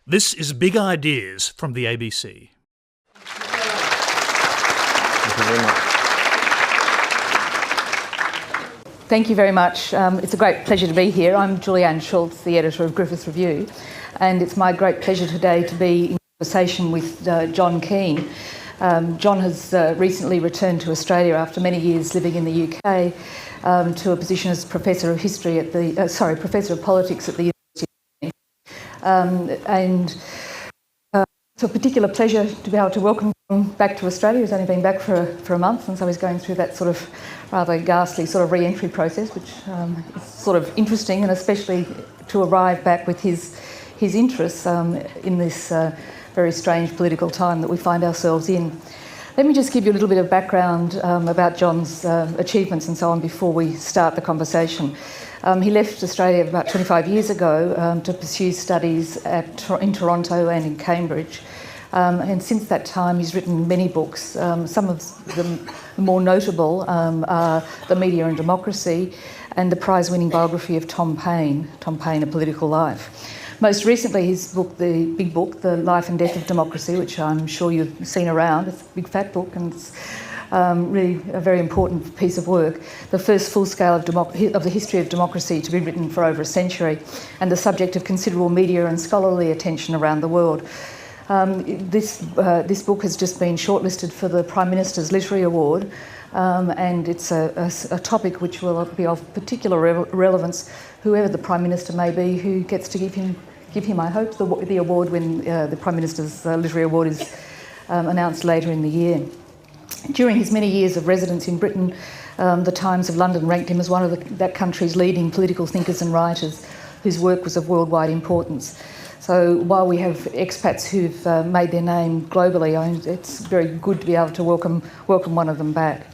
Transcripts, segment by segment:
This is Big Ideas from the ABC. Thank you very much. Thank you very much. It's a great pleasure to be here. I'm Julianne Schultz, the editor of Griffith Review, and it's my great pleasure today to be in conversation with John Keane. John has recently returned to Australia after many years living in the UK to a position as Professor of History at the Professor of Politics at the University. It's a particular pleasure to be able to welcome him back to Australia. He's only been back for a month, and so he's going through that sort of rather ghastly sort of re-entry process, which is sort of interesting, and especially to arrive back with his interests in this very strange political time that we find ourselves in. Let me just give you a little bit of background about John's achievements and so on before we start the conversation. He left Australia about 25 years ago to pursue studies in Toronto and in Cambridge. And since that time, he's written many books. Some of them more notable are The Media and Democracy and the prize-winning biography of Tom Paine, A Political Life. Most recently, his book, the big book, The Life and Death of Democracy, which I'm sure you've seen around. It's a big fat book, and it's really a very important piece of work. The first full scale of the history of democracy to be written for over a century, and the subject of considerable media and scholarly attention around the world. This book has just been shortlisted for the Prime Minister's Literary Award, and it's a topic which will be of particular relevance, whoever the Prime Minister may be, who gets to give him, I hope, the award when the Prime Minister's Literary Award is announced later in the year. During his many years of residence in Britain, the Times of London ranked him as one of that country's leading political thinkers and writers whose work was of worldwide importance. So while we have expats who've made their name globally, it's very good to be able to welcome one of them back.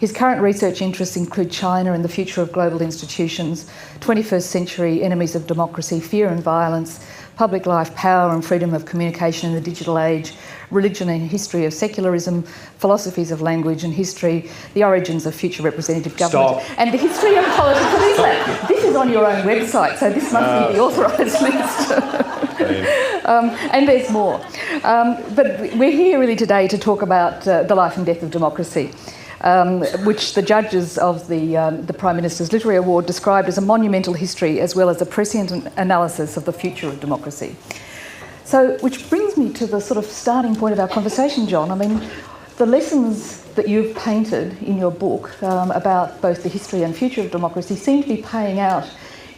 His current research interests include China and the future of global institutions, 21st century enemies of democracy, fear and violence, public life, power and freedom of communication in the digital age, religion and history of secularism, philosophies of language and history, the origins of future representative government, and the history of politics. What is that? This is on your own website, so this must be the authorised list. And there's more. But we're here really today to talk about the life and death of democracy, which the judges of the Prime Minister's Literary Award described as a monumental history as well as a prescient analysis of the future of democracy. So, which brings me to the sort of starting point of our conversation, John. I mean, the lessons that you've painted in your book about both the history and future of democracy seem to be paying out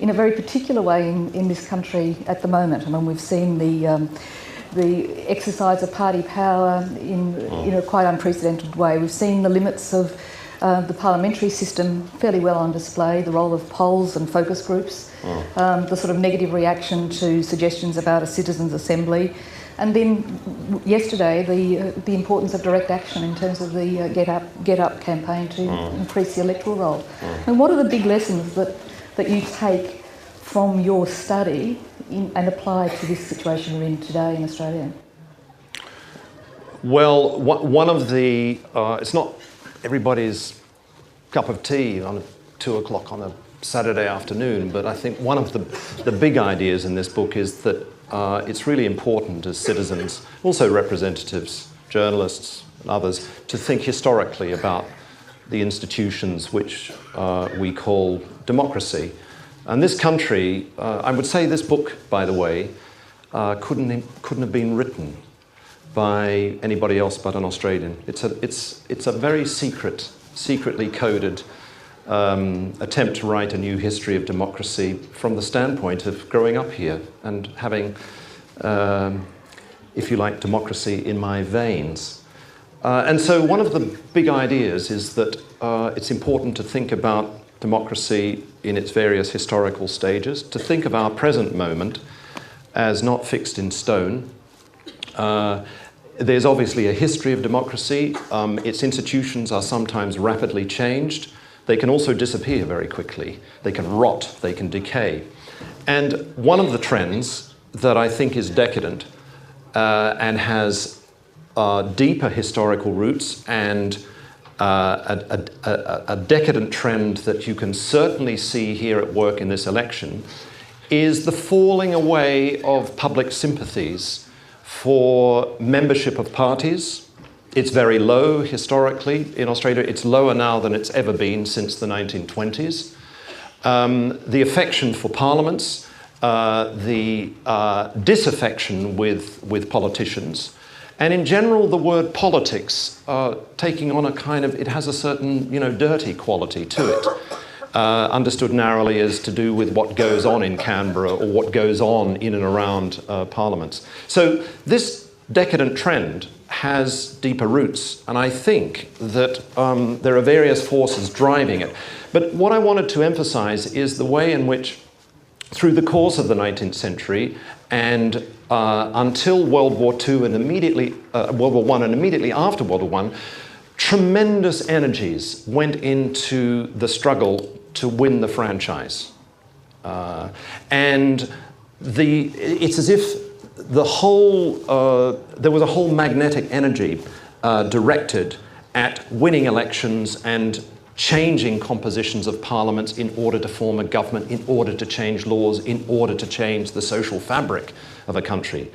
in a very particular way in this country at the moment. I mean, we've seen the exercise of party power in a quite unprecedented way. We've seen the limits of the parliamentary system fairly well on display, the role of polls and focus groups, the sort of negative reaction to suggestions about a citizens' assembly, and then yesterday the importance of direct action in terms of the Get Up campaign to increase the electoral roll. And what are the big lessons that you take from your study and apply to this situation we're in today in Australia? Well, one of the, it's not everybody's cup of tea on 2 o'clock on a Saturday afternoon, but I think one of the big ideas in this book is that it's really important as citizens, also representatives, journalists and others, to think historically about the institutions which we call democracy. And this country, I would say this book, by the way, couldn't have been written by anybody else but an Australian. It's a very secretly coded attempt to write a new history of democracy from the standpoint of growing up here and having, if you like, democracy in my veins. And so one of the big ideas is that it's important to think about democracy in its various historical stages, to think of our present moment as not fixed in stone. There's obviously a history of democracy. Its institutions are sometimes rapidly changed. They can also disappear very quickly. They can rot, they can decay. And one of the trends that I think is decadent and has deeper historical roots and a decadent trend that you can certainly see here at work in this election is the falling away of public sympathies for membership of parties. It's very low historically in Australia. It's lower now than it's ever been since the 1920s. The affection for parliaments, the disaffection with politicians, and in general the word politics taking on a kind of, it has a certain, dirty quality to it. Understood narrowly as to do with what goes on in Canberra or what goes on in and around parliaments. So this decadent trend has deeper roots, and I think that there are various forces driving it. But what I wanted to emphasize is the way in which, through the course of the 19th century and until World War II and immediately World War I and immediately after World War I, tremendous energies went into the struggle to win the franchise. And it's as if the whole, there was a whole magnetic energy directed at winning elections and changing compositions of parliaments in order to form a government, in order to change laws, in order to change the social fabric of a country.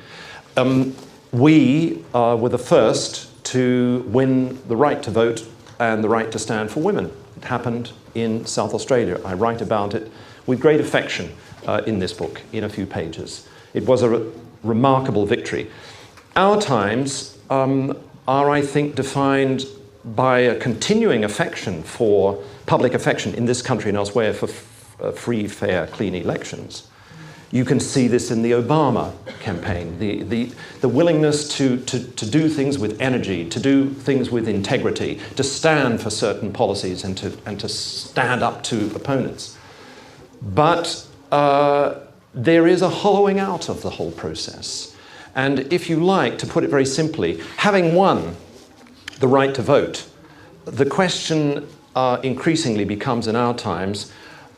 We were the first to win the right to vote and the right to stand for women. It happened in South Australia. I write about it with great affection in this book, in a few pages. It was a remarkable victory. Our times are, I think, defined by a continuing affection for, public affection in this country and elsewhere, for free, fair, clean elections. You can see this in the Obama campaign, the willingness to do things with energy, to do things with integrity, to stand for certain policies and to stand up to opponents. But there is a hollowing out of the whole process. And if you like, to put it very simply, having won the right to vote, the question increasingly becomes in our times,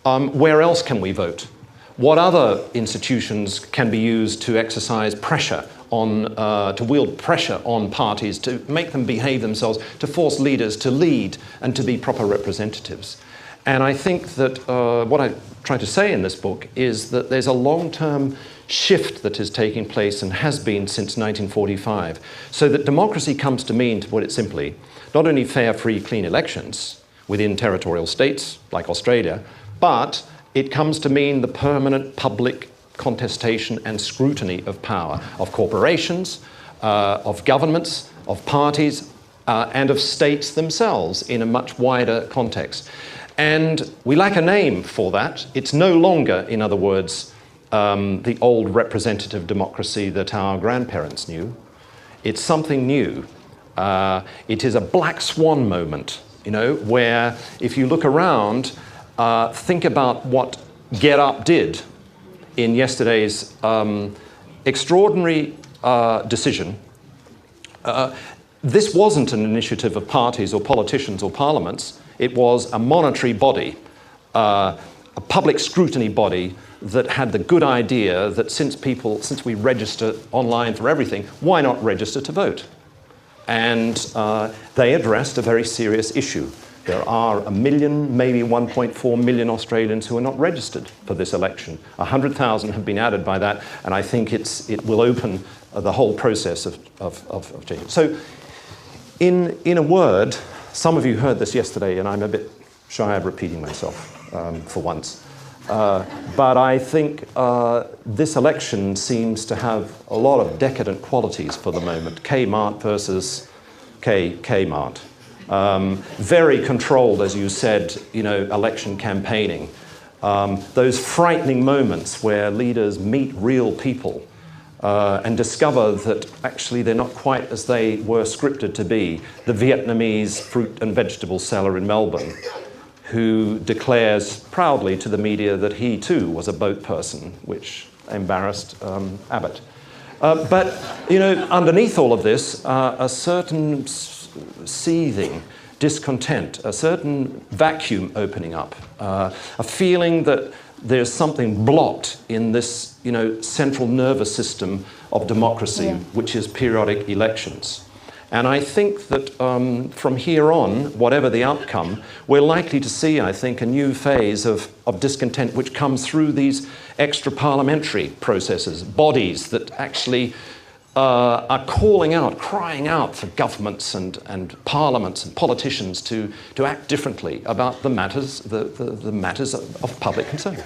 where else can we vote? What other institutions can be used to exercise pressure on, to wield pressure on parties, to make them behave themselves, to force leaders to lead and to be proper representatives? And I think that what I try to say in this book is that there's a long-term shift that is taking place and has been since 1945, so that democracy comes to mean, to put it simply, not only fair, free, clean elections within territorial states like Australia, but it comes to mean the permanent public contestation and scrutiny of power, of corporations, of governments, of parties, and of states themselves in a much wider context. And we lack a name for that. It's no longer, in other words, the old representative democracy that our grandparents knew. It's something new. It is a black swan moment, where if you look around, think about what Get Up did in yesterday's extraordinary decision. This wasn't an initiative of parties or politicians or parliaments. It was a monetary body, a public scrutiny body that had the good idea that since we register online for everything, why not register to vote? And they addressed a very serious issue. There are 1 million, maybe 1.4 million Australians who are not registered for this election. 100,000 have been added by that, and I think it will open the whole process of change. So, in a word, some of you heard this yesterday, and I'm a bit shy of repeating myself for once. But I think this election seems to have a lot of decadent qualities for the moment. Kmart versus Kmart. Very controlled, as you said, election campaigning. Those frightening moments where leaders meet real people and discover that actually they're not quite as they were scripted to be. The Vietnamese fruit and vegetable seller in Melbourne, who declares proudly to the media that he too was a boat person, which embarrassed Abbott. But underneath all of this, a certain seething discontent, a certain vacuum opening up, a feeling that there's something blocked in this, central nervous system of democracy, which is periodic elections. And I think that from here on, whatever the outcome, we're likely to see, I think, a new phase of discontent which comes through these extra parliamentary processes, bodies that actually are calling out, crying out for governments and parliaments and politicians to act differently about the matters of public concern.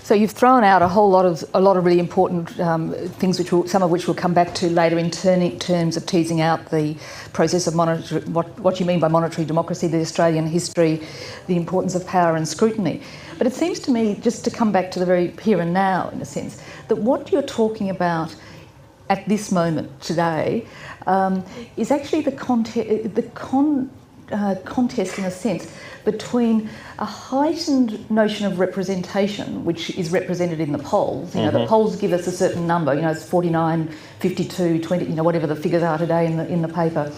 So you've thrown out a lot of really important things, some of which we'll come back to later in terms of teasing out the process of what you mean by monitory democracy, the Australian history, the importance of power and scrutiny. But it seems to me, just to come back to the very here and now, in a sense, that what you're talking about at this moment today is actually the contest, in a sense, between a heightened notion of representation, which is represented in the polls. You know, the polls give us a certain number. You know, it's 49, 52, 20. You know, whatever the figures are today in the paper.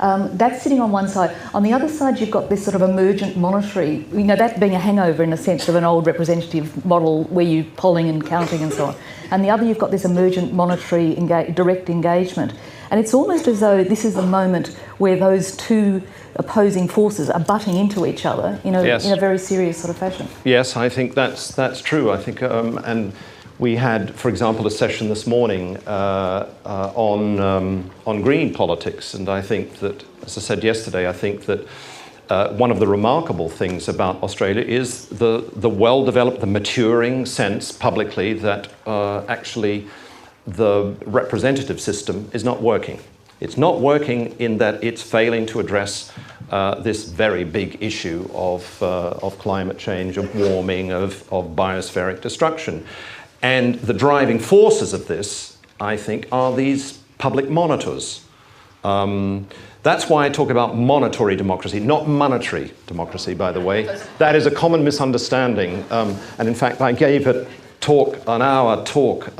That's sitting on one side. On the other side, you've got this sort of emergent monitory, you know, that being a hangover in a sense of an old representative model where you're polling and counting and so on. And the other, you've got this emergent monitory direct engagement. And it's almost as though this is the moment where those two opposing forces are butting into each other, you know, yes, in a very serious sort of fashion. Yes, I think that's true. I think, and we had, for example, a session this morning on green politics, and I think that, as I said yesterday, I think that one of the remarkable things about Australia is the well-developed, the maturing sense publicly that actually the representative system is not working. It's not working in that it's failing to address this very big issue of climate change, of warming, of biospheric destruction. And the driving forces of this, I think, are these public monitors. That's why I talk about monitory democracy, not monetary democracy, by the way. That is a common misunderstanding. And in fact, I gave an hour talk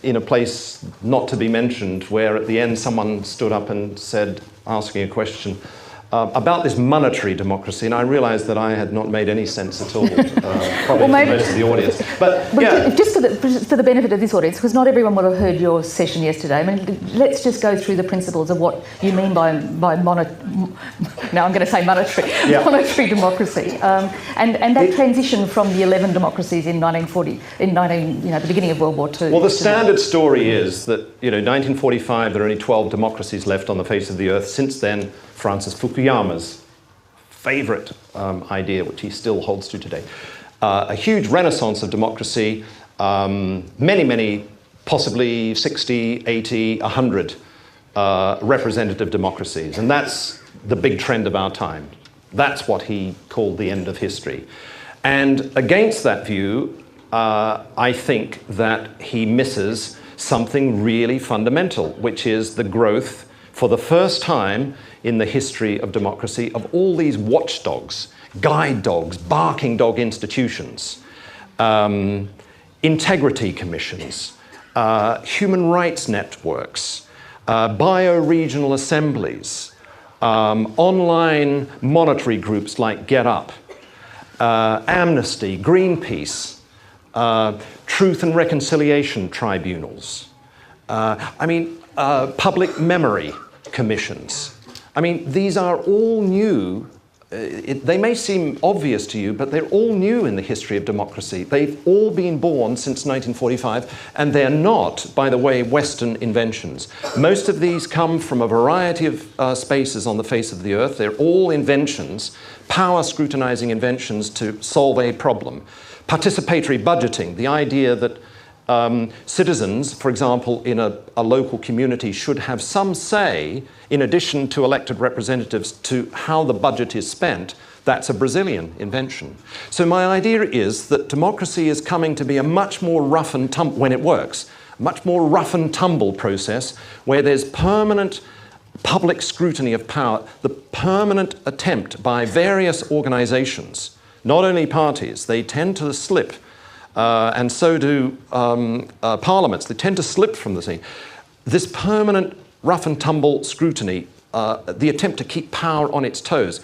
in a place not to be mentioned, where at the end someone stood up and said, asking a question about this monetary democracy, and I realised that I had not made any sense at all, probably well, maybe, to most of the audience. But yeah. Just for the benefit of this audience, because not everyone will have heard your session yesterday, I mean, let's just go through the principles of what you mean by now I'm going to say monetary, yeah, monetary democracy, and that transition from the 11 democracies in 1940, the beginning of World War II. Well, the standard story is that, 1945, there are only 12 democracies left on the face of the earth. Since then, Francis Fukuyama's favourite idea, which he still holds to today. A huge renaissance of democracy, many, possibly 60, 80, 100 representative democracies. And that's the big trend of our time. That's what he called the end of history. And against that view, I think that he misses something really fundamental, which is the growth, for the first time in the history of democracy, of all these watchdogs, guide dogs, barking dog institutions, integrity commissions, human rights networks, bio-regional assemblies, online monitory groups like Get Up, Amnesty, Greenpeace, Truth and Reconciliation tribunals, public memory commissions. I mean, these are all new. They may seem obvious to you, but they're all new in the history of democracy. They've all been born since 1945, and they're not, by the way, Western inventions. Most of these come from a variety of spaces on the face of the earth. They're all inventions, power-scrutinizing inventions to solve a problem. Participatory budgeting, the idea that citizens, for example, in a local community should have some say, in addition to elected representatives, to how the budget is spent. That's a Brazilian invention. So my idea is that democracy is coming to be a much more rough and tumble, when it works, much more rough and tumble process where there's permanent public scrutiny of power, the permanent attempt by various organizations, not only parties, they tend to slip. And so do parliaments. They tend to slip from the scene. This permanent rough and tumble scrutiny, the attempt to keep power on its toes.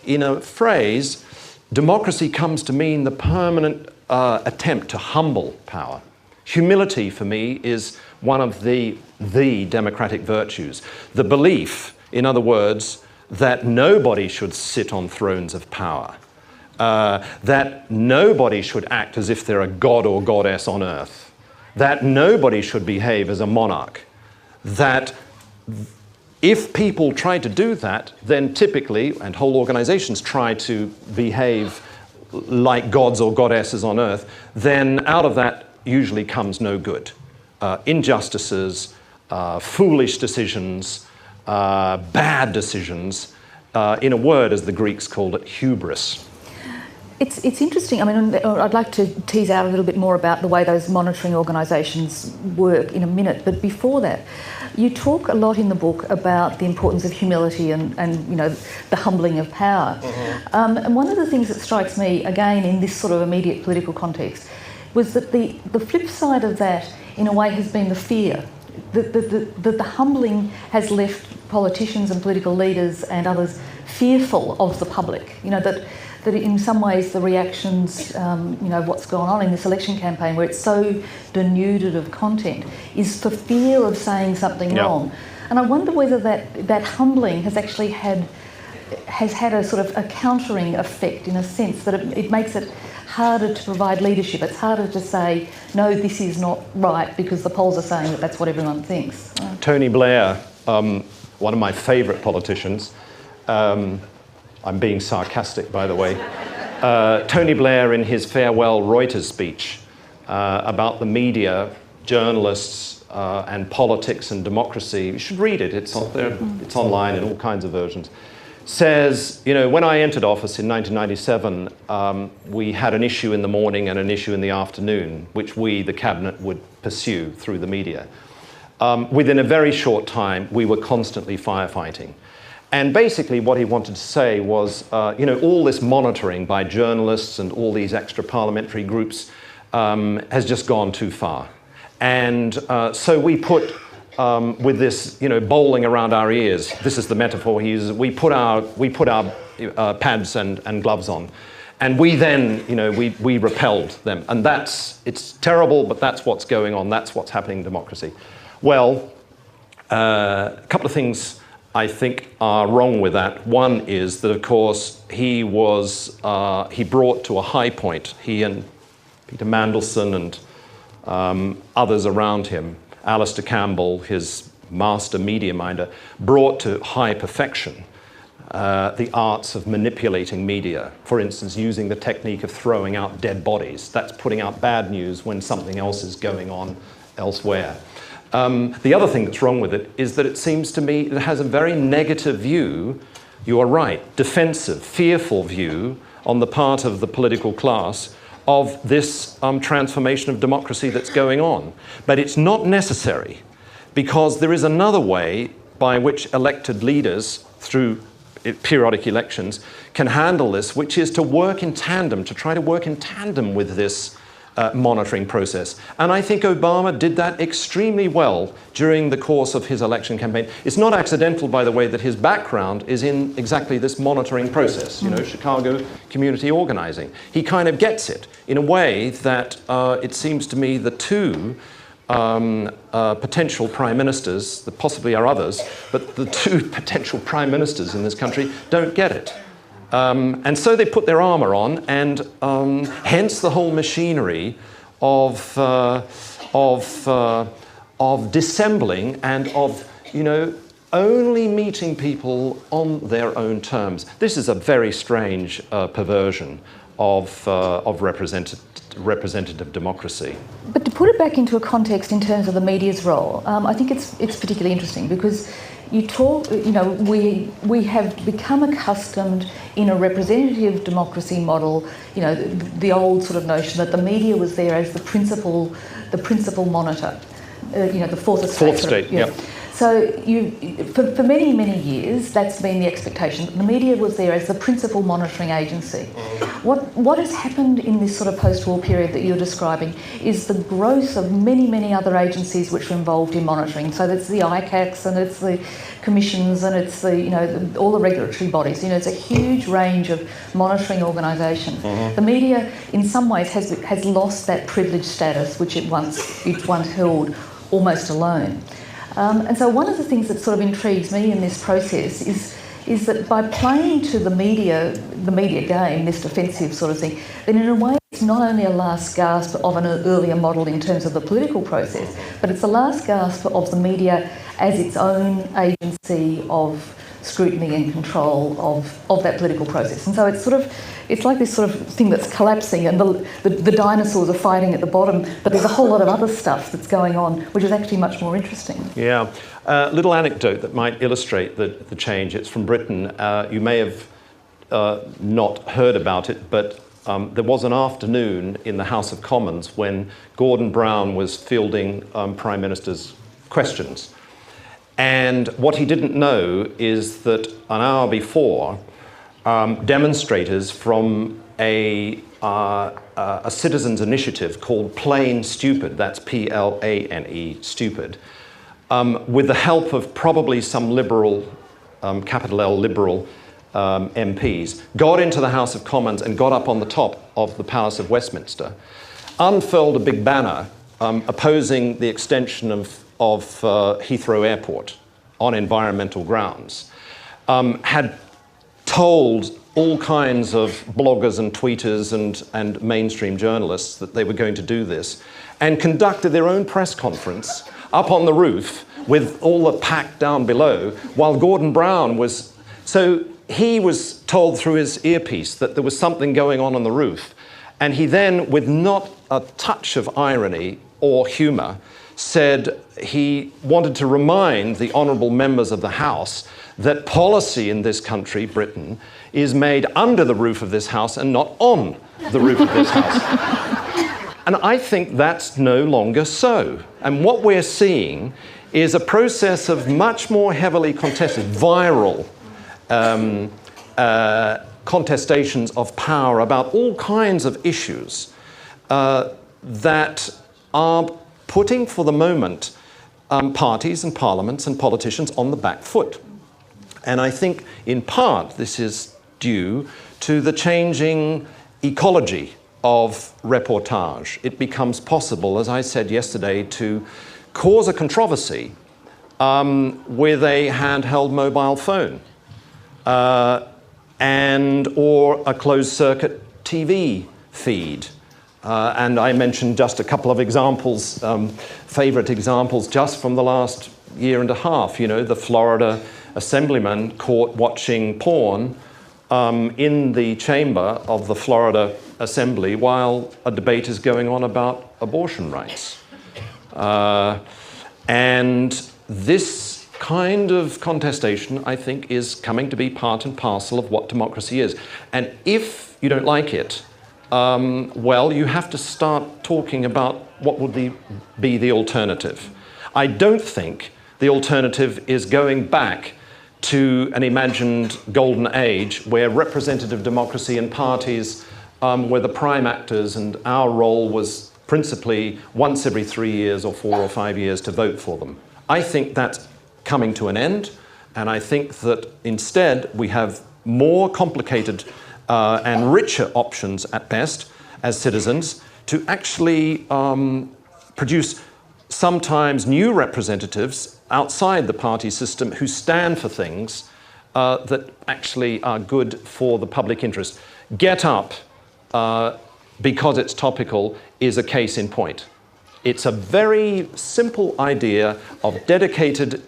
In a phrase, democracy comes to mean the permanent attempt to humble power, Humility, for me, is one of the democratic virtues. The belief, in other words, that nobody should sit on thrones of power, that nobody should act as if they're a god or goddess on earth, that nobody should behave as a monarch, that if people try to do that, then typically, and whole organizations try to behave like gods or goddesses on earth, then out of that usually comes no good. Injustices, foolish decisions, bad decisions, in a word, as the Greeks called it, hubris. It's interesting. I mean, I'd like to tease out a little bit more about the way those monitoring organisations work in a minute. But before that, you talk a lot in the book about the importance of humility and you know, the humbling of power. Mm-hmm. And one of the things that strikes me, again, in this sort of immediate political context, was that the flip side of that, in a way, has been the fear. The humbling has left politicians and political leaders and others fearful of the public. You know, that in some ways the reactions, you know, what's gone on in this election campaign, where it's so denuded of content, is for fear of saying something wrong. And I wonder whether that humbling has actually had a sort of a countering effect, in a sense, that it makes it harder to provide leadership. It's harder to say, no, this is not right, because the polls are saying that that's what everyone thinks. Tony Blair, one of my favourite politicians, I'm being sarcastic, by the way. Tony Blair, in his farewell Reuters speech about the media, journalists, and politics and democracy, you should read it. It's on there. It's online in all kinds of versions. Says, you know, when I entered office in 1997, we had an issue in the morning and an issue in the afternoon, which we, the cabinet, would pursue through the media. Within a very short time, we were constantly firefighting. And basically what he wanted to say was, you know, all this monitoring by journalists and all these extra parliamentary groups has just gone too far. And so we put, with this, you know, bowling around our ears, this is the metaphor he uses, we put our pads and gloves on. And we then, you know, we repelled them. And it's terrible, but that's what's going on. That's what's happening in democracy. Well, a couple of things I think are wrong with that. One is that, of course, he brought to a high point, he and Peter Mandelson and others around him, Alistair Campbell, his master media minder, brought to high perfection the arts of manipulating media. For instance, using the technique of throwing out dead bodies. That's putting out bad news when something else is going on elsewhere. The other thing that's wrong with it is that it seems to me it has a very negative view, you are right, defensive, fearful view on the part of the political class of this transformation of democracy that's going on. But it's not necessary, because there is another way by which elected leaders, through periodic elections, can handle this, which is to work in tandem, to try to work in tandem with this monitoring process. And I think Obama did that extremely well during the course of his election campaign. It's not accidental, by the way, that his background is in exactly this monitoring process, you know, Chicago community organizing. He kind of gets it in a way that it seems to me the two potential prime ministers, there possibly are others, but the two potential prime ministers in this country don't get it. And so they put their armour on, and hence the whole machinery of dissembling and of, you know, only meeting people on their own terms. This is a very strange perversion of representative democracy. But to put it back into a context in terms of the media's role, I think it's particularly interesting, because you talk, you know, we have become accustomed in a representative democracy model, you know, the old sort of notion that the media was there as the principal monitor, you know, the fourth estate. Fourth estate, yeah. So for many, many years, that's been the expectation. The media was there as the principal monitoring agency. What has happened in this sort of post-war period that you're describing is the growth of many, many other agencies which are involved in monitoring. So that's the ICACs and it's the commissions and it's the, all the regulatory bodies. It's a huge range of monitoring organisations. The media, in some ways, has lost that privileged status which it once held almost alone. And so one of the things that sort of intrigues me in this process is that by playing to the media game, this defensive sort of thing, then in a way it's not only a last gasp of an earlier model in terms of the political process, but it's a last gasp of the media as its own agency of scrutiny and control of that political process. And so it's like this sort of thing that's collapsing and the dinosaurs are fighting at the bottom, but there's a whole lot of other stuff that's going on, which is actually much more interesting. Yeah. Little anecdote that might illustrate the change. It's from Britain. You may have not heard about it, but there was an afternoon in the House of Commons when Gordon Brown was fielding Prime Minister's questions. And what he didn't know is that an hour before, demonstrators from a citizens' initiative called Plain Stupid, that's Plane, stupid, with the help of probably some liberal, capital L liberal MPs, got into the House of Commons and got up on the top of the Palace of Westminster, unfurled a big banner opposing the extension of Heathrow Airport on environmental grounds, had told all kinds of bloggers and tweeters and mainstream journalists that they were going to do this, and conducted their own press conference up on the roof with all the pack down below, while Gordon Brown was... So he was told through his earpiece that there was something going on the roof, and he then, with not a touch of irony or humour, said he wanted to remind the honourable members of the House that policy in this country, Britain, is made under the roof of this House and not on the roof of this House. And I think that's no longer so. And what we're seeing is a process of much more heavily contested, viral contestations of power about all kinds of issues that are putting, for the moment, parties and parliaments and politicians on the back foot. And I think, in part, this is due to the changing ecology of reportage. It becomes possible, as I said yesterday, to cause a controversy with a handheld mobile phone or a closed-circuit TV feed. And I mentioned just a couple of examples, favourite examples, just from the last year and a half. The Florida assemblyman caught watching porn in the chamber of the Florida Assembly while a debate is going on about abortion rights. And this kind of contestation, I think, is coming to be part and parcel of what democracy is. And if you don't like it, well, you have to start talking about what would be the alternative. I don't think the alternative is going back to an imagined golden age where representative democracy and parties were the prime actors and our role was principally once every 3 years or 4 or 5 years to vote for them. I think that's coming to an end, and I think that instead we have more complicated and richer options at best as citizens to actually produce sometimes new representatives outside the party system who stand for things that actually are good for the public interest. Get Up, because it's topical, is a case in point. It's a very simple idea of dedicated,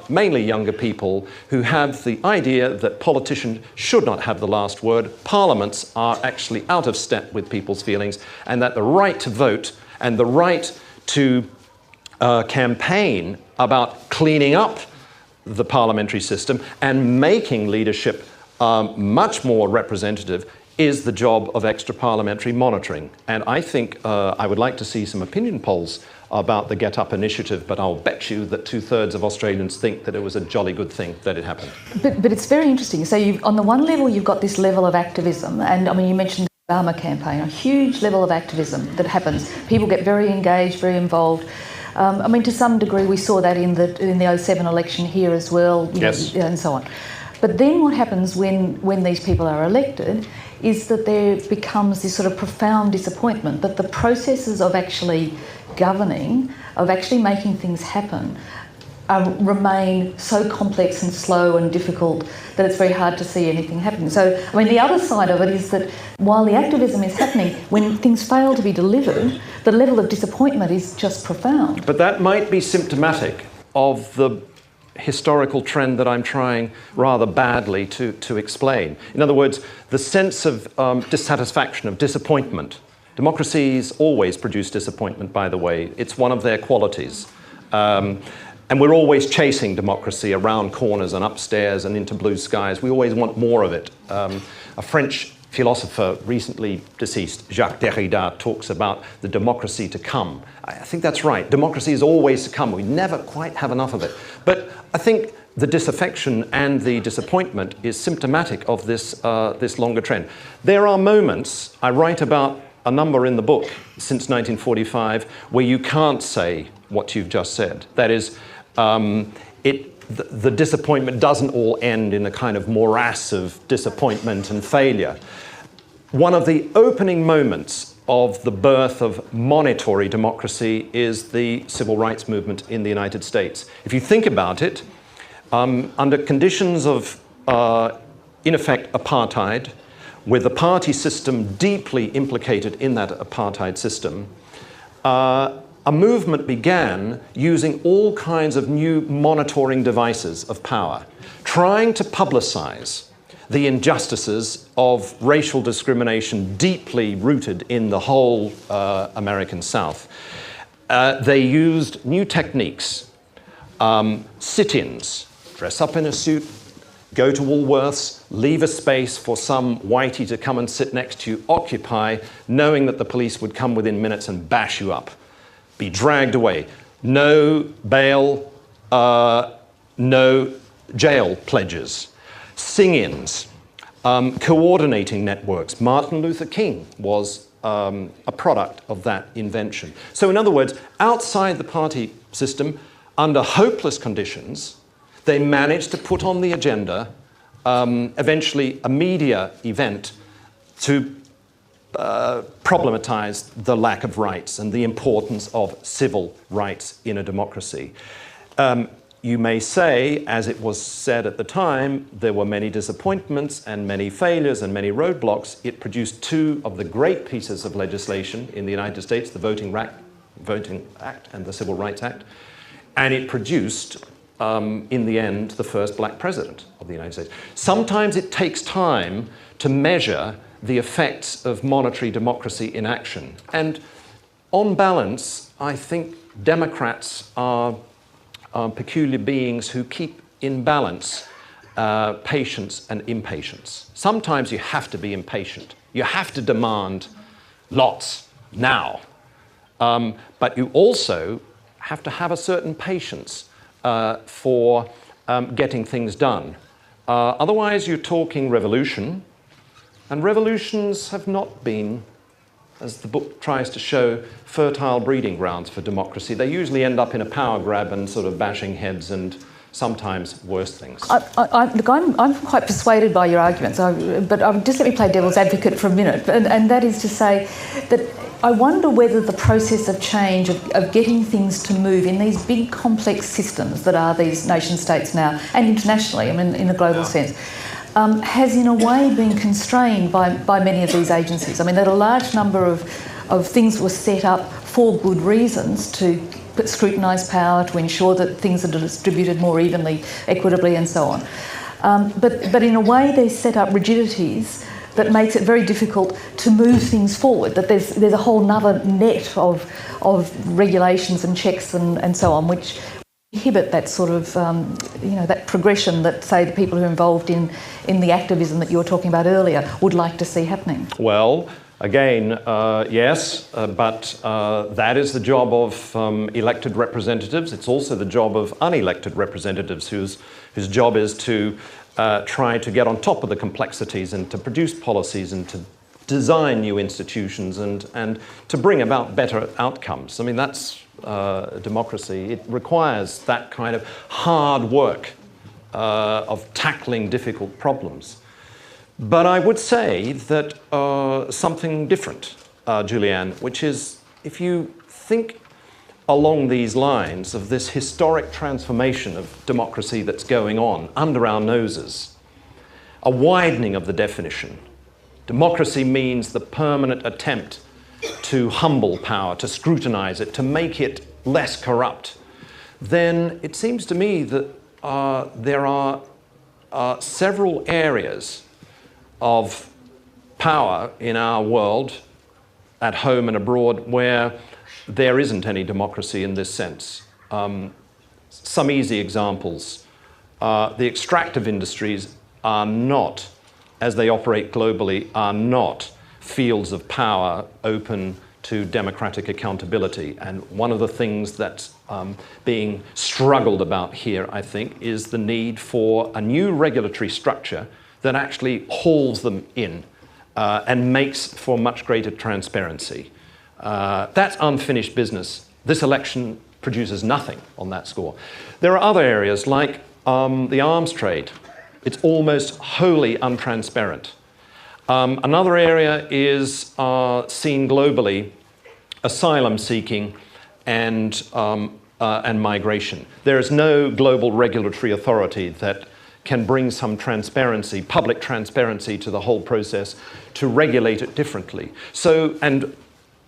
mainly younger people who have the idea that politicians should not have the last word. Parliaments are actually out of step with people's feelings, and that the right to vote and the right to campaign about cleaning up the parliamentary system and making leadership much more representative is the job of extra-parliamentary monitoring. And I think I would like to see some opinion polls about the Get Up initiative, but I'll bet you that 2/3 of Australians think that it was a jolly good thing that it happened. But it's very interesting. So on the one level, you've got this level of activism, and I mean, you mentioned the Obama campaign, a huge level of activism that happens. People get very engaged, very involved. I mean, to some degree, we saw that in the 07 election here as well, yes, and so on. But then what happens when these people are elected is that there becomes this sort of profound disappointment that the processes of actually governing, of actually making things happen, remain so complex and slow and difficult that it's very hard to see anything happening. So, I mean, the other side of it is that while the activism is happening, when things fail to be delivered, the level of disappointment is just profound. But that might be symptomatic of the historical trend that I'm trying rather badly to explain. In other words, the sense of dissatisfaction, of disappointment. Democracies always produce disappointment, by the way. It's one of their qualities. And we're always chasing democracy around corners and upstairs and into blue skies. We always want more of it. A French philosopher recently deceased, Jacques Derrida, talks about the democracy to come. I think that's right. Democracy is always to come. We never quite have enough of it. But I think the disaffection and the disappointment is symptomatic of this longer trend. There are moments, I write about a number in the book since 1945, where you can't say what you've just said. That is, the disappointment doesn't all end in a kind of morass of disappointment and failure. One of the opening moments of the birth of monitory democracy is the civil rights movement in the United States. If you think about it, under conditions of, in effect, apartheid, with the party system deeply implicated in that apartheid system, a movement began using all kinds of new monitoring devices of power, trying to publicize the injustices of racial discrimination deeply rooted in the whole American South. They used new techniques, sit-ins, dress up in a suit, go to Woolworths, leave a space for some whitey to come and sit next to you, occupy, knowing that the police would come within minutes and bash you up. Be dragged away. No bail, no jail pledges. Sing-ins, coordinating networks. Martin Luther King was a product of that invention. So in other words, outside the party system, under hopeless conditions, they managed to put on the agenda, eventually a media event, to problematize the lack of rights and the importance of civil rights in a democracy. You may say, as it was said at the time, there were many disappointments and many failures and many roadblocks. It produced two of the great pieces of legislation in the United States, the Voting Act and the Civil Rights Act, and it produced, in the end, the first black president of the United States. Sometimes it takes time to measure the effects of monetary democracy in action. And on balance, I think Democrats are peculiar beings who keep in balance patience and impatience. Sometimes you have to be impatient. You have to demand lots now. But you also have to have a certain patience for getting things done. Otherwise, you're talking revolution, and revolutions have not been, as the book tries to show, fertile breeding grounds for democracy. They usually end up in a power grab and sort of bashing heads and sometimes worse things. Look, I'm quite persuaded by your arguments, but just let me play devil's advocate for a minute, and that is to say that I wonder whether the process of change, of getting things to move in these big complex systems that are these nation states now, and internationally, I mean in a global sense, has in a way been constrained by many of these agencies. I mean, that a large number of things were set up for good reasons to scrutinise power, to ensure that things are distributed more evenly, equitably and so on. But in a way they set up rigidities that makes it very difficult to move things forward, that there's a whole nother net of regulations and checks and so on, which inhibit that sort of, that progression that, say, the people who are involved in the activism that you were talking about earlier would like to see happening? Well, again, yes, but that is the job of elected representatives. It's also the job of unelected representatives whose job is to try to get on top of the complexities and to produce policies and to design new institutions and to bring about better outcomes. I mean, that's democracy. It requires that kind of hard work of tackling difficult problems. But I would say that something different, Julianne, which is if you think along these lines of this historic transformation of democracy that's going on under our noses, a widening of the definition. Democracy means the permanent attempt to humble power, to scrutinize it, to make it less corrupt. Then it seems to me that there are several areas of power in our world, at home and abroad, where there isn't any democracy in this sense. Some easy examples. The extractive industries are not, as they operate globally, are not fields of power open to democratic accountability. And one of the things that's being struggled about here, I think, is the need for a new regulatory structure that actually hauls them in and makes for much greater transparency. That's unfinished business. This election produces nothing on that score. There are other areas like the arms trade. It's almost wholly untransparent. Another area is seen globally, asylum seeking and migration. There is no global regulatory authority that can bring some transparency, public transparency to the whole process to regulate it differently. So, and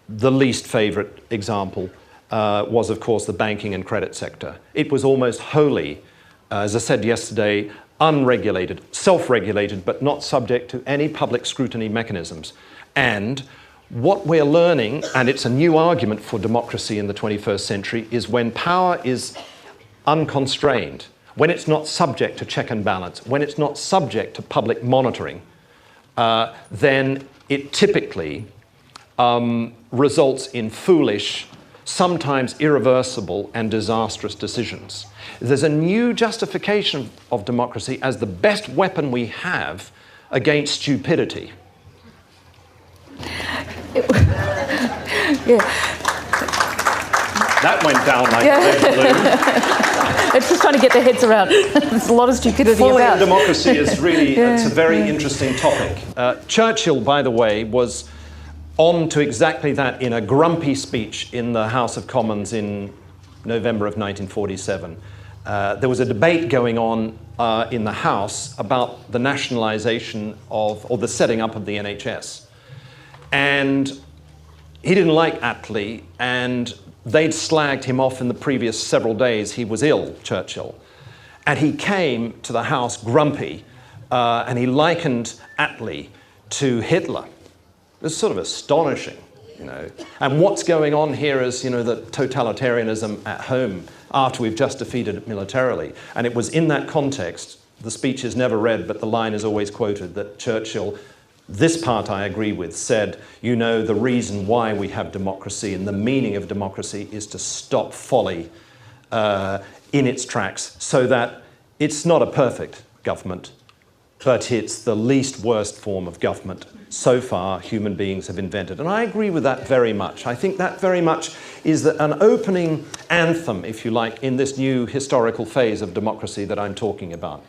the least favourite example was, of course, the banking and credit sector. It was almost wholly, as I said yesterday, unregulated, self-regulated, but not subject to any public scrutiny mechanisms. And what we're learning, and it's a new argument for democracy in the 21st century, is when power is unconstrained, when it's not subject to check and balance, when it's not subject to public monitoring, then it typically results in foolish, sometimes irreversible and disastrous decisions. There's a new justification of democracy as the best weapon we have against stupidity. Yeah. That went down like a red balloon. It's just trying to get their heads around. There's a lot of stupidity Folly about. in democracy is really, it's a very interesting topic. Churchill, by the way, was on to exactly that in a grumpy speech in the House of Commons in November of 1947. There was a debate going on in the House about the nationalisation of, or the setting up of the NHS. And he didn't like Attlee, and they'd slagged him off in the previous several days. He was ill, Churchill. And he came to the House grumpy, and he likened Attlee to Hitler. It was sort of astonishing, you know. And what's going on here is, you know, the totalitarianism at home after we've just defeated it militarily. And it was in that context, the speech is never read, but the line is always quoted, that Churchill, this part I agree with, said, you know, the reason why we have democracy and the meaning of democracy is to stop folly in its tracks, so that it's not a perfect government, but it's the least worst form of government so far human beings have invented. And I agree with that very much. I think that very much is an opening anthem, if you like, in this new historical phase of democracy that I'm talking about.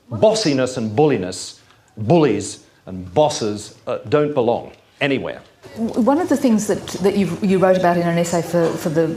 Bossiness and bulliness, bullies and bosses don't belong anywhere. One of the things that you wrote about in an essay for the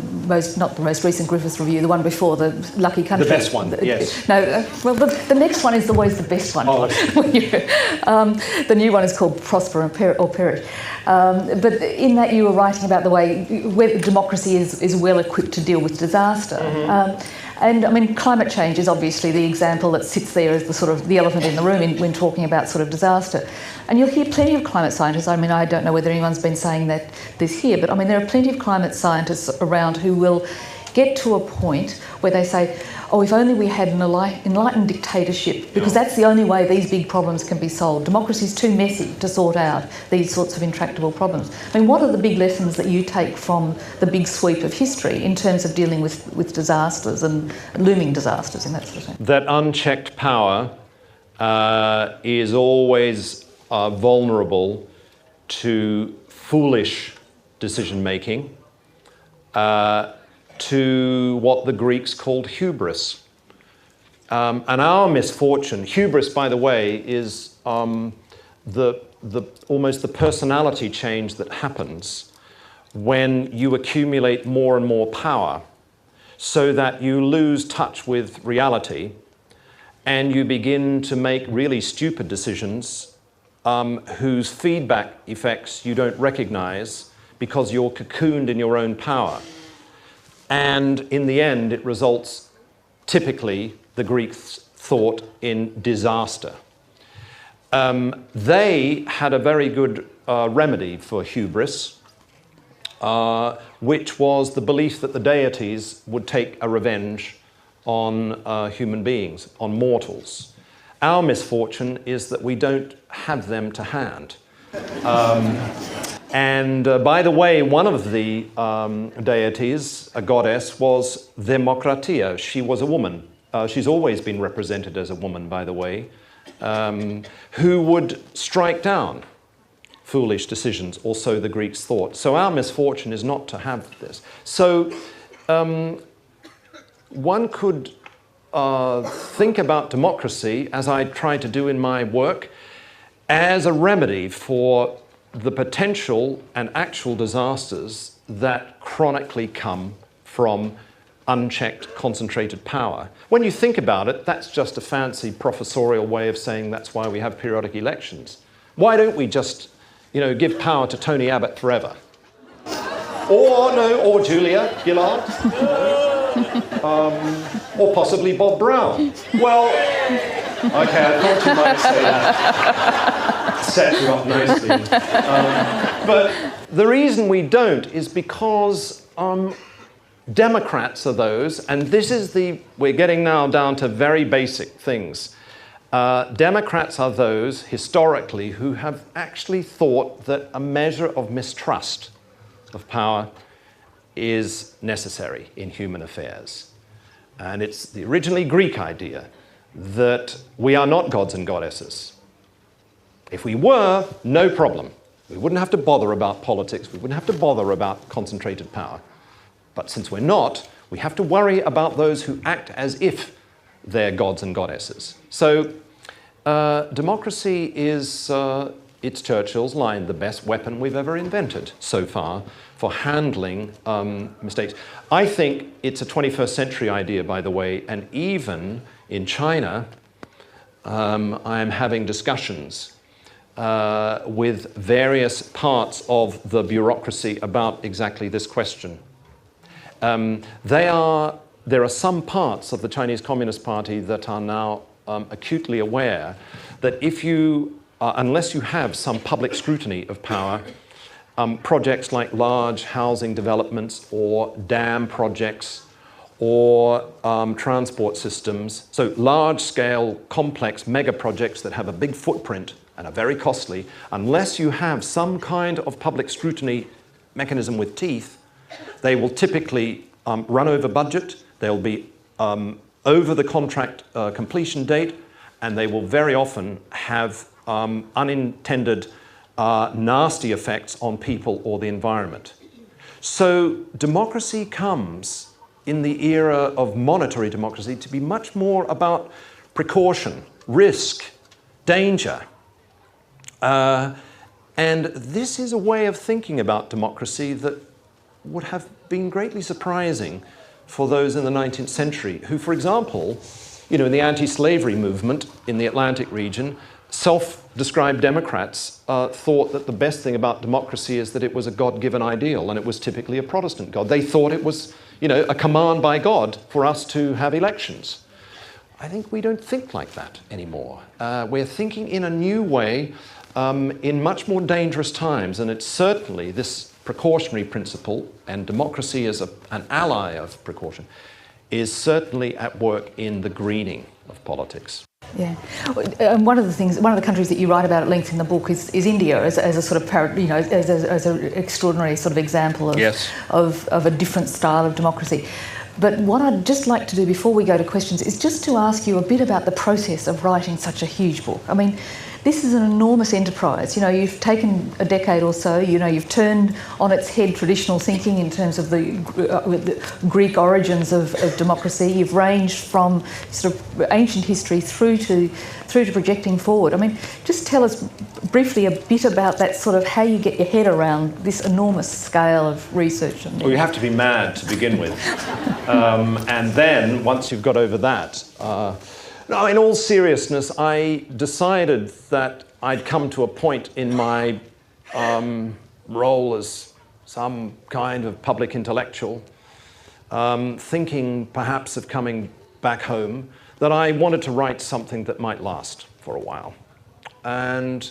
not the most recent Griffith review, the one before, the Lucky Country. The best one, yes. No, well, the next one is always the best one. Oh. The new one is called Prosper or Perish. But in that you were writing about the way where democracy is well equipped to deal with disaster. Mm-hmm. And I mean, climate change is obviously the example that sits there as the sort of the elephant in the room when talking about sort of disaster. And you'll hear plenty of climate scientists. I mean, I don't know whether anyone's been saying this here, but I mean, there are plenty of climate scientists around who will get to a point where they say, oh, if only we had an enlightened dictatorship, because that's the only way these big problems can be solved. Democracy is too messy to sort out these sorts of intractable problems. I mean, what are the big lessons that you take from the big sweep of history in terms of dealing with disasters and looming disasters and that sort of thing? That unchecked power is always vulnerable to foolish decision-making, to what the Greeks called hubris. And our misfortune, hubris, by the way, is almost the personality change that happens when you accumulate more and more power, so that you lose touch with reality and you begin to make really stupid decisions whose feedback effects you don't recognize because you're cocooned in your own power. And in the end, it results, typically, the Greeks thought, in disaster. They had a very good remedy for hubris, which was the belief that the deities would take a revenge on human beings, on mortals. Our misfortune is that we don't have them to hand. By the way, one of the deities, a goddess, was Democratia. She was a woman. She's always been represented as a woman, by the way, who would strike down foolish decisions, or so the Greeks thought. So our misfortune is not to have this. So one could think about democracy, as I try to do in my work, as a remedy for the potential and actual disasters that chronically come from unchecked, concentrated power. When you think about it, that's just a fancy professorial way of saying that's why we have periodic elections. Why don't we just, give power to Tony Abbott forever? Or Julia Gillard? Or possibly Bob Brown? Well, okay, I thought you might say that. Set you up nicely. But the reason we don't is because Democrats are those, and this is we're getting now down to very basic things. Democrats are those, historically, who have actually thought that a measure of mistrust of power is necessary in human affairs. And it's the originally Greek idea that we are not gods and goddesses. If we were, no problem. We wouldn't have to bother about politics. We wouldn't have to bother about concentrated power. But since we're not, we have to worry about those who act as if they're gods and goddesses. So democracy is, it's Churchill's line, the best weapon we've ever invented so far for handling mistakes. I think it's a 21st century idea, by the way, and even in China, I am having discussions with various parts of the bureaucracy about exactly this question. There are some parts of the Chinese Communist Party that are now acutely aware that if you, unless you have some public scrutiny of power, projects like large housing developments or dam projects or transport systems, so large-scale, complex mega projects that have a big footprint and are very costly, unless you have some kind of public scrutiny mechanism with teeth, they will typically run over budget, they'll be over the contract completion date, and they will very often have unintended nasty effects on people or the environment. So democracy comes in the era of monetary democracy to be much more about precaution, risk, danger. And this is a way of thinking about democracy that would have been greatly surprising for those in the 19th century who, for example, in the anti-slavery movement in the Atlantic region, self-described Democrats thought that the best thing about democracy is that it was a God-given ideal, and it was typically a Protestant God. They thought it was, a command by God for us to have elections. I think we don't think like that anymore. We're thinking in a new way in much more dangerous times, and it's certainly this precautionary principle, and democracy as an ally of precaution, is certainly at work in the greening of politics. Yeah, and one of the countries that you write about at length in the book is India as a sort of as an extraordinary sort of example of, yes, of a different style of democracy. But what I'd just like to do before we go to questions is just to ask you a bit about the process of writing such a huge book. I mean, this is an enormous enterprise. You know, you've taken a decade or so, you know, you've turned on its head traditional thinking in terms of the Greek origins of democracy. You've ranged from sort of ancient history through to projecting forward. I mean, just tell us briefly a bit about that, sort of how you get your head around this enormous scale of research. Well, you have to be mad to begin with. And then, once you've got over that, no, in all seriousness, I decided that I'd come to a point in my role as some kind of public intellectual, thinking perhaps of coming back home, that I wanted to write something that might last for a while. And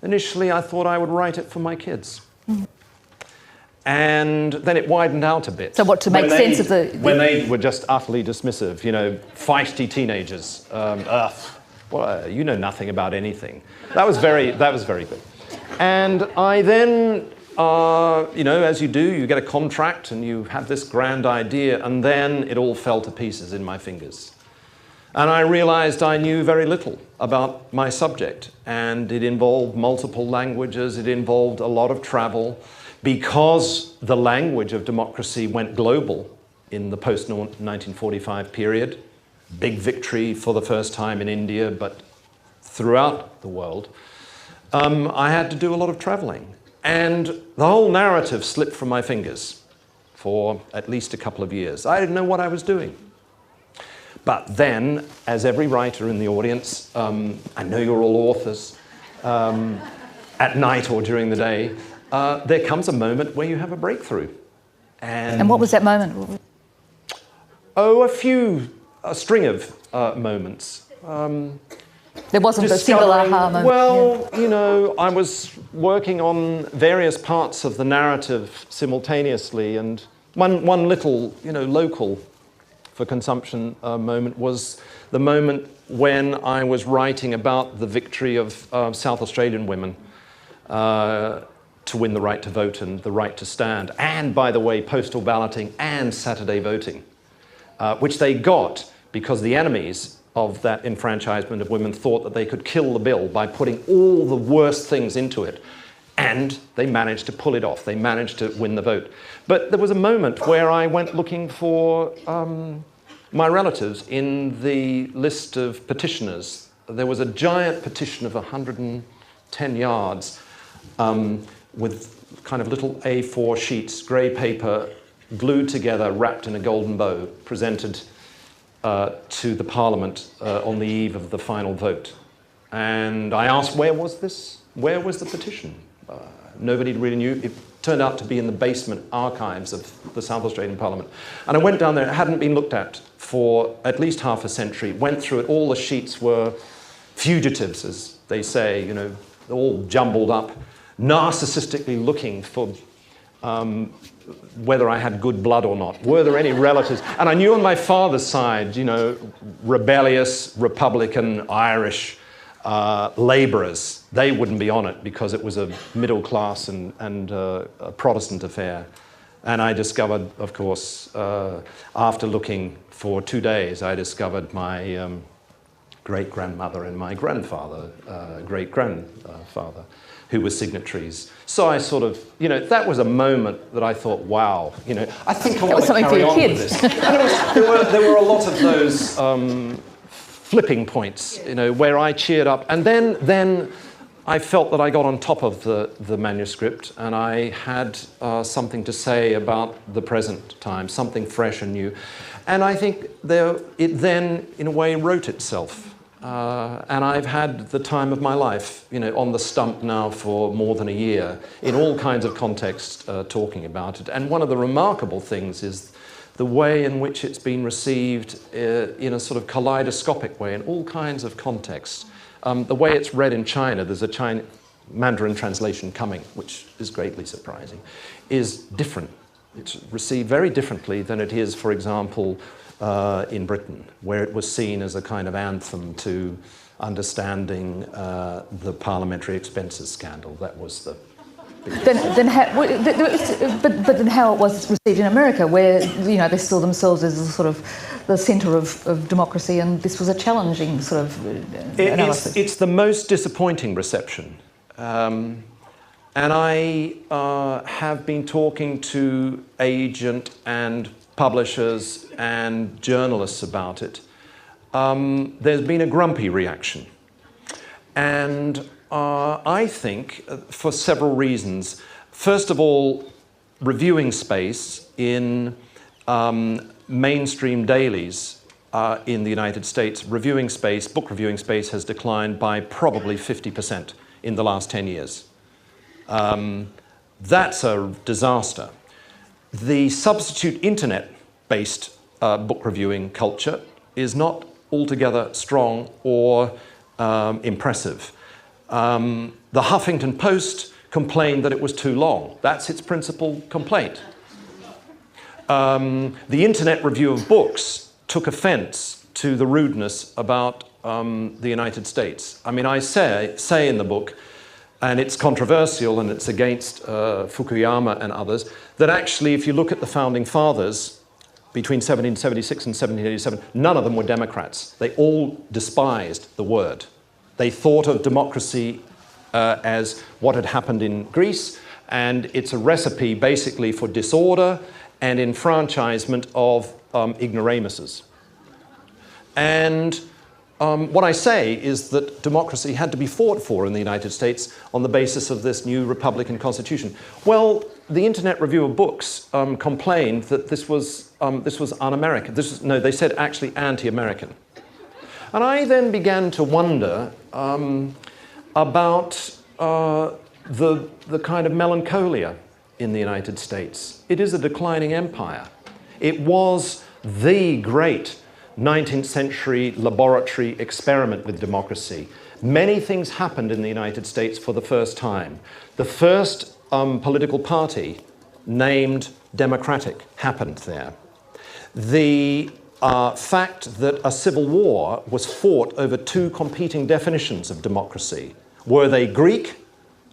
initially I thought I would write it for my kids. Mm. And then it widened out a bit. So what, to make sense of the... When they were just utterly dismissive, you know, feisty teenagers. Well, you know nothing about anything. That was very good. And I then, you know, as you do, you get a contract and you have this grand idea, and then it all fell to pieces in my fingers. And I realized I knew very little about my subject, and it involved multiple languages, it involved a lot of travel. Because the language of democracy went global in the post-1945 period, big victory for the first time in India, but throughout the world, I had to do a lot of traveling. And the whole narrative slipped from my fingers for at least a couple of years. I didn't know what I was doing. But then, as every writer in the audience, I know you're all authors, at night or during the day, there comes a moment where you have a breakthrough. And what was that moment? Oh, a string of moments. There wasn't a single aha moment. Well, yeah. You know, I was working on various parts of the narrative simultaneously, and one little, you know, local for consumption moment was the moment when I was writing about the victory of South Australian women to win the right to vote and the right to stand, and, by the way, postal balloting and Saturday voting, which they got because the enemies of that enfranchisement of women thought that they could kill the bill by putting all the worst things into it, and they managed to pull it off. They managed to win the vote. But there was a moment where I went looking for my relatives in the list of petitioners. There was a giant petition of 110 yards, with kind of little A4 sheets, grey paper, glued together, wrapped in a golden bow, presented to the Parliament on the eve of the final vote. And I asked, where was this? Where was the petition? Nobody really knew. It turned out to be in the basement archives of the South Australian Parliament. And I went down there. It hadn't been looked at for at least half a century. Went through it. All the sheets were fugitives, as they say, you know, all jumbled up, narcissistically looking for whether I had good blood or not. Were there any relatives? And I knew on my father's side, you know, rebellious, Republican, Irish labourers, they wouldn't be on it because it was a middle class and a Protestant affair. And I discovered, of course, after looking for 2 days, I discovered my great-grandmother and my grandfather, great-grandfather, who were signatories. So I sort of, you know, that was a moment that I thought, wow, you know, I think I want to carry on with this. And there were a lot of those flipping points, you know, where I cheered up. And then I felt that I got on top of the manuscript, and I had something to say about the present time, something fresh and new. And I think it then, in a way, wrote itself. And I've had the time of my life, you know, on the stump now for more than a year, in all kinds of contexts, talking about it. And one of the remarkable things is the way in which it's been received in a sort of kaleidoscopic way in all kinds of contexts. The way it's read in China, there's a Mandarin translation coming, which is greatly surprising, is different. It's received very differently than it is, for example, in Britain, where it was seen as a kind of anthem to understanding the parliamentary expenses scandal. That was the then how it was received in America, where they saw themselves as a sort of the centre of democracy, and this was a challenging sort of analysis. It's the most disappointing reception, and I have been talking to agent and publishers and journalists about it. There's been a grumpy reaction, and I think for several reasons. First of all, reviewing space in mainstream dailies in the United States, book reviewing space has declined by probably 50% in the last 10 years. That's a disaster. The substitute internet-based book reviewing culture is not altogether strong or impressive. The Huffington Post complained that it was too long. That's its principal complaint. The Internet Review of Books took offence to the rudeness about the United States. I mean, I say in the book, and it's controversial and it's against Fukuyama and others, that actually if you look at the Founding Fathers, between 1776 and 1787, none of them were Democrats. They all despised the word. They thought of democracy as what had happened in Greece, and it's a recipe basically for disorder and enfranchisement of ignoramuses. And what I say is that democracy had to be fought for in the United States on the basis of this new Republican Constitution. Well, the Internet Review of Books complained that this was un-American. They said actually anti-American. And I then began to wonder about the kind of melancholia in the United States. It is a declining empire. It was the great 19th century laboratory experiment with democracy. Many things happened in the United States for the first time. The first political party named Democratic happened there. The fact that a civil war was fought over two competing definitions of democracy. Were they Greek,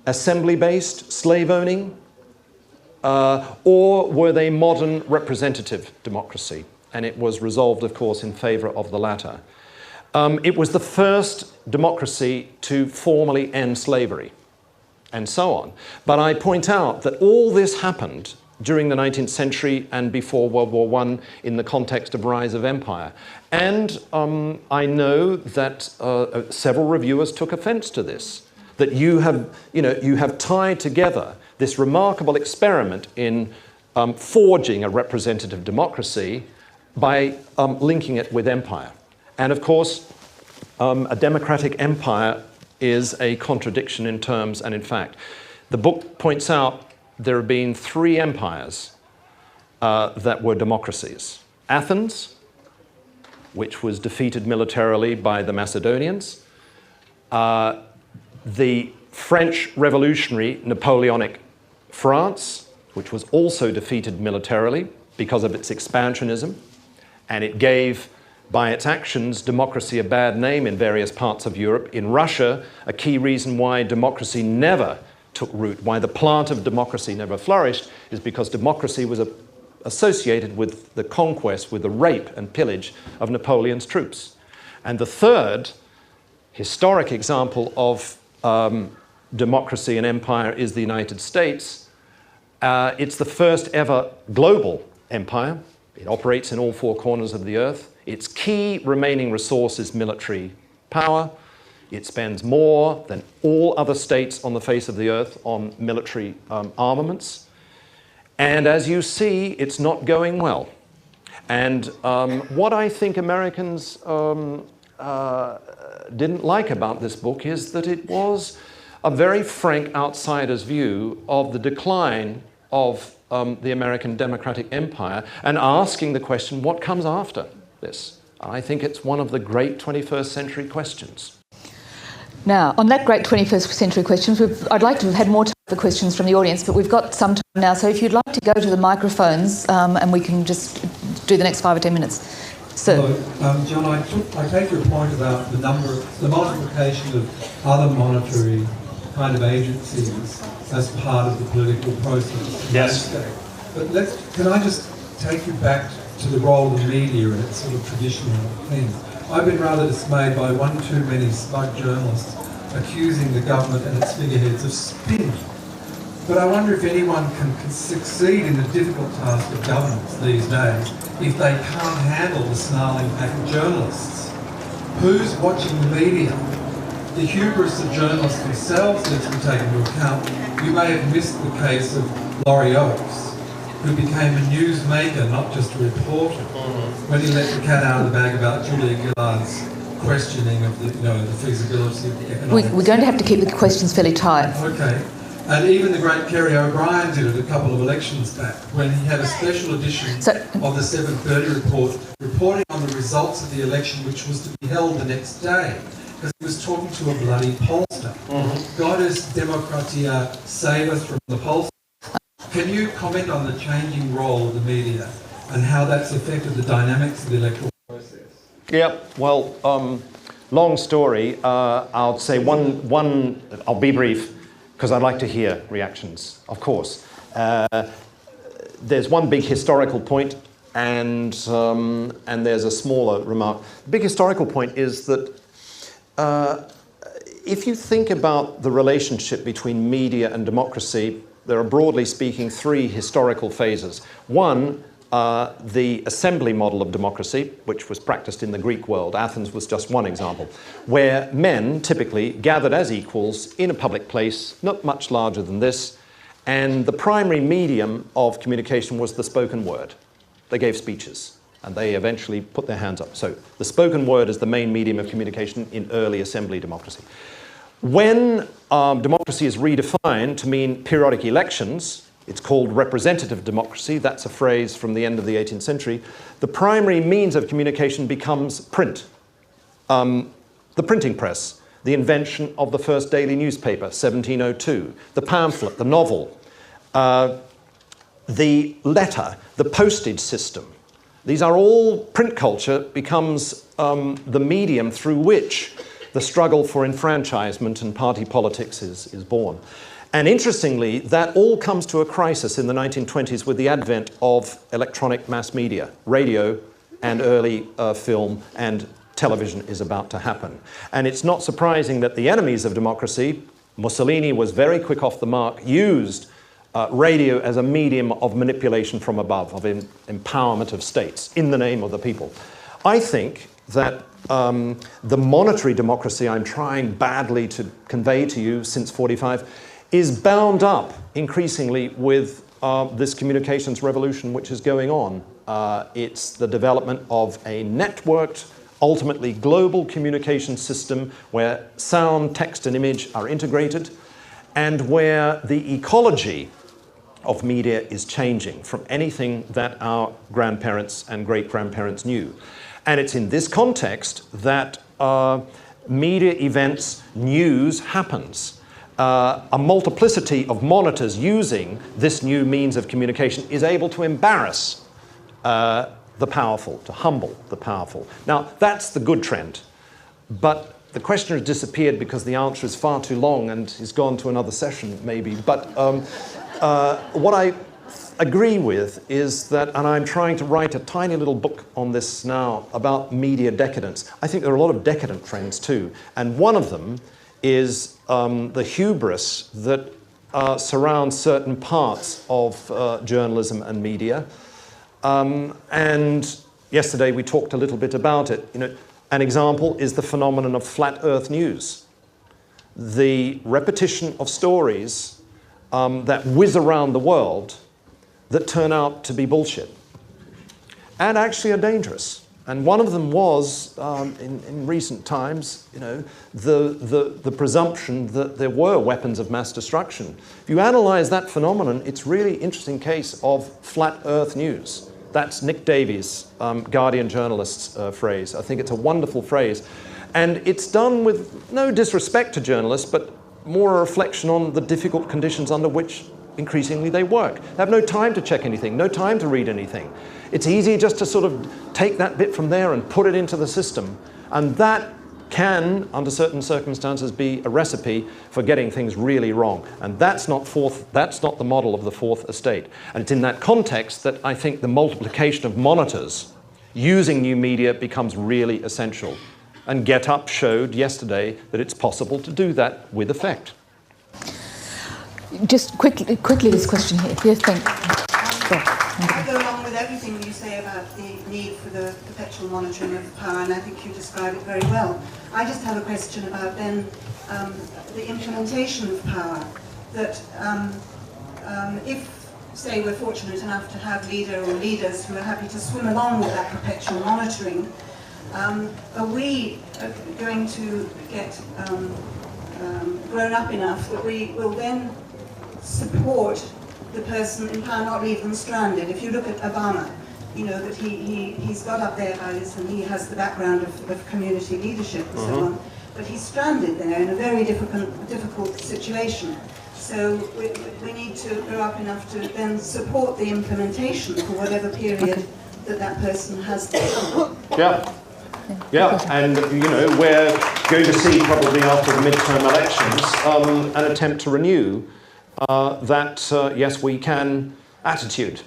assembly-based, slave-owning, or were they modern representative democracy? And it was resolved, of course, in favour of the latter. It was the first democracy to formally end slavery, and so on. But I point out that all this happened during the 19th century and before World War I in the context of rise of empire. And I know that several reviewers took offence to this, that you have tied together this remarkable experiment in forging a representative democracy by linking it with empire. And of course, a democratic empire is a contradiction in terms and in fact. The book points out there have been three empires that were democracies. Athens, which was defeated militarily by the Macedonians. The French revolutionary Napoleonic France, which was also defeated militarily because of its expansionism, and it gave, by its actions, democracy a bad name in various parts of Europe. In Russia, a key reason why democracy never took root, why the plant of democracy never flourished, is because democracy was associated with the conquest, with the rape and pillage of Napoleon's troops. And the third historic example of democracy and empire is the United States. It's the first ever global empire. It operates in all four corners of the earth. Its key remaining resource is military power. It spends more than all other states on the face of the earth on military armaments. And as you see, it's not going well. And what I think Americans didn't like about this book is that it was a very frank outsider's view of the decline of the American democratic empire and asking the question, what comes after this? I think it's one of the great 21st century questions. Now, on that great 21st century questions, I'd like to have had more time for questions from the audience, but we've got some time now, so if you'd like to go to the microphones and we can just do the next 5 or 10 minutes. Sir. Hello. John, I take your point about the multiplication of other monetary kind of agencies as part of the political process. Yes. But can I just take you back to the role of the media and its sort of traditional thing? I've been rather dismayed by one too many smug journalists accusing the government and its figureheads of spin. But I wonder if anyone can succeed in the difficult task of governance these days if they can't handle the snarling pack of journalists. Who's watching the media? The hubris of journalists themselves needs to be taken into account. You may have missed the case of Laurie Oakes, who became a newsmaker, not just a reporter, when he let the cat out of the bag about Julia Gillard's questioning of the feasibility of the economic. We're going to have to keep the questions fairly tight. Okay. And even the great Kerry O'Brien did it a couple of elections back when he had a special edition of the 7:30 report reporting on the results of the election, which was to be held the next day, because he was talking to a bloody pollster. Goddess Democratia, save us from the pollster. Can you comment on the changing role of the media and how that's affected the dynamics of the electoral process? Yeah, well, long story. I'll say one. I'll be brief, because I'd like to hear reactions, of course. There's one big historical point, and there's a smaller remark. The big historical point is that if you think about the relationship between media and democracy, there are, broadly speaking, 3 historical phases. One, the assembly model of democracy, which was practiced in the Greek world. Athens was just one example, where men typically gathered as equals in a public place, not much larger than this, and the primary medium of communication was the spoken word. They gave speeches, and they eventually put their hands up. So the spoken word is the main medium of communication in early assembly democracy. When democracy is redefined to mean periodic elections, it's called representative democracy. That's a phrase from the end of the 18th century. The primary means of communication becomes print. The printing press, the invention of the first daily newspaper, 1702, the pamphlet, the novel, the letter, the postage system. These are all, print culture becomes the medium through which the struggle for enfranchisement and party politics is born. And interestingly, that all comes to a crisis in the 1920s with the advent of electronic mass media. Radio and early film and television is about to happen. And it's not surprising that the enemies of democracy, Mussolini was very quick off the mark, used radio as a medium of manipulation from above, of empowerment of states in the name of the people. I think that the monetary democracy I'm trying badly to convey to you since 45 is bound up increasingly with this communications revolution which is going on. It's the development of a networked, ultimately global communication system where sound, text and image are integrated, and where the ecology of media is changing from anything that our grandparents and great-grandparents knew. And it's in this context that media events, news happens. A multiplicity of monitors using this new means of communication is able to embarrass the powerful, to humble the powerful. Now, that's the good trend. But the question has disappeared because the answer is far too long and he's gone to another session, maybe. But what I agree with is that, and I'm trying to write a tiny little book on this now about media decadence. I think there are a lot of decadent trends too. And one of them is the hubris that surrounds certain parts of journalism and media. And yesterday we talked a little bit about it. You know, an example is the phenomenon of flat earth news. The repetition of stories that whiz around the world that turn out to be bullshit and actually are dangerous. And one of them was, in recent times, you know, the presumption that there were weapons of mass destruction. If you analyze that phenomenon, it's really interesting case of flat earth news. That's Nick Davies, Guardian journalist's phrase. I think it's a wonderful phrase. And it's done with no disrespect to journalists, but more a reflection on the difficult conditions under which increasingly they work. They have no time to check anything, no time to read anything. It's easy just to sort of take that bit from there and put it into the system. And that can, under certain circumstances, be a recipe for getting things really wrong. And that's not the model of the Fourth Estate. And it's in that context that I think the multiplication of monitors using new media becomes really essential. And Get Up showed yesterday that it's possible to do that with effect. Just quickly this question here. Yes, thank you. I go along with everything you say about the need for the perpetual monitoring of power, and I think you describe it very well. I just have a question about then the implementation of power. That if, say, we're fortunate enough to have leaders who are happy to swim along with that perpetual monitoring, are we going to get grown up enough that we will then support the person in power, not leave them stranded? If you look at Obama, you know that he's got up there by this, and he has the background of community leadership and so on, but he's stranded there in a very difficult situation. So we need to grow up enough to then support the implementation for whatever period that person has to. Yeah, and you know, we're going to see probably after the midterm elections an attempt to renew that yes, we can attitude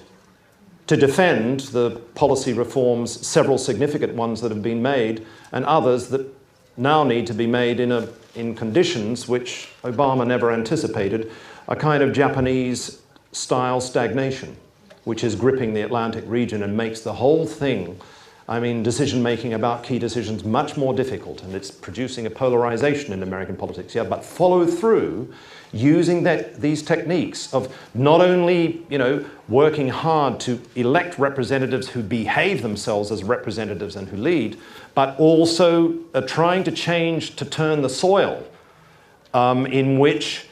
to defend the policy reforms, several significant ones that have been made, and others that now need to be made in conditions which Obama never anticipated, a kind of Japanese-style stagnation, which is gripping the Atlantic region and makes the whole thing, I mean, decision-making about key decisions much more difficult, and it's producing a polarization in American politics. Yeah, but follow through using these techniques of not only, you know, working hard to elect representatives who behave themselves as representatives and who lead, but also trying to change, to turn the soil in which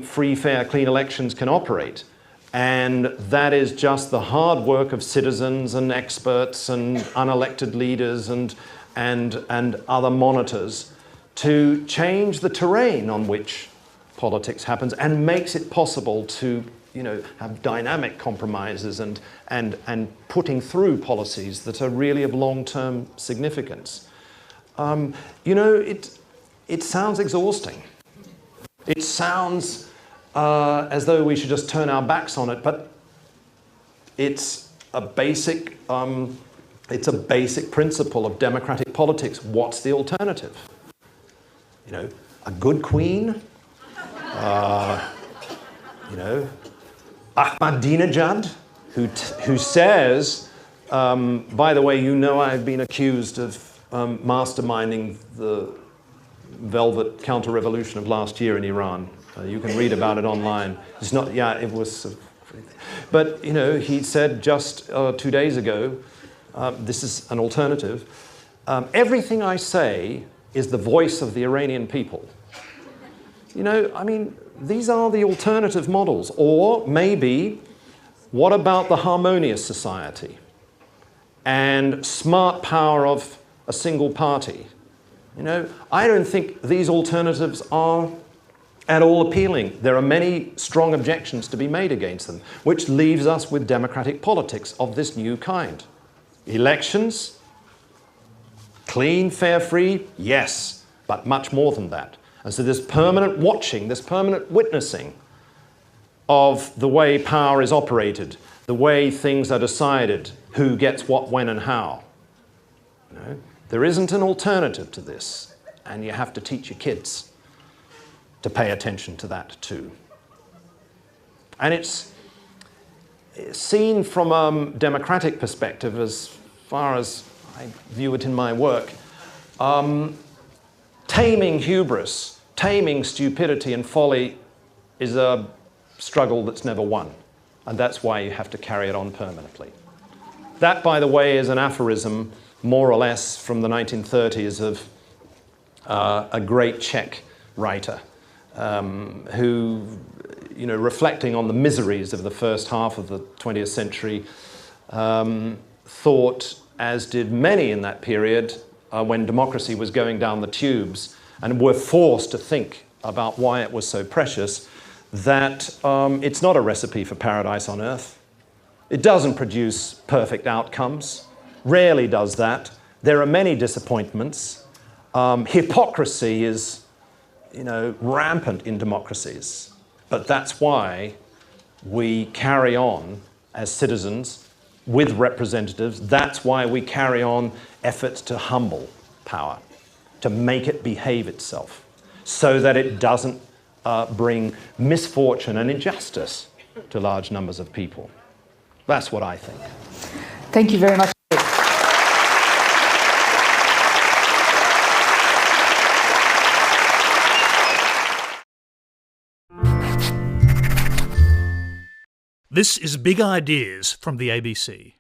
free, fair, clean elections can operate. And that is just the hard work of citizens and experts and unelected leaders and other monitors to change the terrain on which politics happens and makes it possible to, you know, have dynamic compromises and putting through policies that are really of long-term significance. You know, it sounds exhausting. It sounds as though we should just turn our backs on it, but it's a basic principle of democratic politics. What's the alternative? You know, a good queen, you know, Ahmadinejad, who says, by the way, you know, I've been accused of masterminding the velvet counter-revolution of last year in Iran. You can read about it online. It's not, yeah, it was, but, you know, he said just 2 days ago, this is an alternative. Everything I say is the voice of the Iranian people. You know, I mean, these are the alternative models. Or maybe, what about the harmonious society and smart power of a single party? You know, I don't think these alternatives are at all appealing. There are many strong objections to be made against them, which leaves us with democratic politics of this new kind. Elections, clean, fair, free, yes, but much more than that. And so this permanent watching, this permanent witnessing of the way power is operated, the way things are decided, who gets what, when, and how. You know, there isn't an alternative to this, and you have to teach your kids to pay attention to that too. And it's seen from a democratic perspective, as far as I view it in my work, taming hubris, taming stupidity and folly is a struggle that's never won. And that's why you have to carry it on permanently. That, by the way, is an aphorism, more or less, from the 1930s of a great Czech writer who, you know, reflecting on the miseries of the first half of the 20th century, thought, as did many in that period, when democracy was going down the tubes and were forced to think about why it was so precious, that it's not a recipe for paradise on earth. It doesn't produce perfect outcomes, rarely does that. There are many disappointments. Hypocrisy is, rampant in democracies. But that's why we carry on as citizens with representatives. That's why we carry on efforts to humble power, to make it behave itself, so that it doesn't bring misfortune and injustice to large numbers of people. That's what I think. Thank you very much. This is Big Ideas from the ABC.